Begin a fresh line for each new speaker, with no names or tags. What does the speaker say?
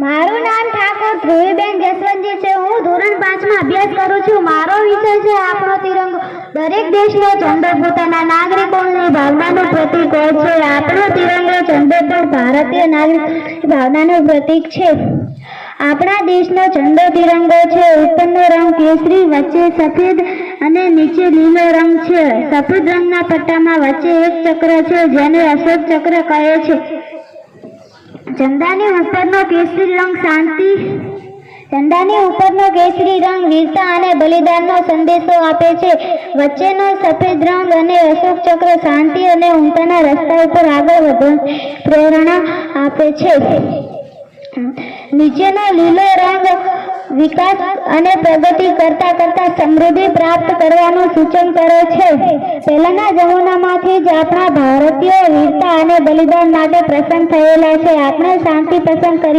મારું નામ ઠાકોર ધ્રુવીબેન જસવંતજી છે। હું ધોરણ 5 માં અભ્યાસ કરું છું। મારો વિષય છે આપણો તિરંગો। દરેક દેશનો ઝંડો પોતાના નાગરિકોની ભાવનાનું પ્રતીક હોય છે। આપણો તિરંગો ઝંડો પણ ભારતીય નાગરિકોની ભાવનાનું પ્રતીક છે। આપણા દેશનો ઝંડો તિરંગો છે। ઉપરનો રંગ કેસરી, વચ્ચે સફેદ અને નીચે લીલો રંગ છે। સફેદ રંગના પટ્ટામાં વચ્ચે એક ચક્ર છે જેને અશોક ચક્ર કહે છે। ઝંડાની ઉપરનો કેસરી રંગ વીરતા અને બલિદાનનો સંદેશો આપે છે। વચ્ચેનો સફેદ રંગ અને અશોક ચક્ર શાંતિ અને ઉમતાના રસ્તા ઉપર આગળ વધવાની પ્રેરણા આપે છે। નીચેનો લીલો રંગ વિકાસ અને પ્રગતિ કરતા સમૃદ્ધિ પ્રાપ્ત કરવાનું સૂચન કરે છે। પહેલાના જમાનામાંથી જ આપણા ભારતીયો વીરતા અને બલિદાન માટે પ્રસન્ન થયેલા છે। આપણે શાંતિ પસંદ કરી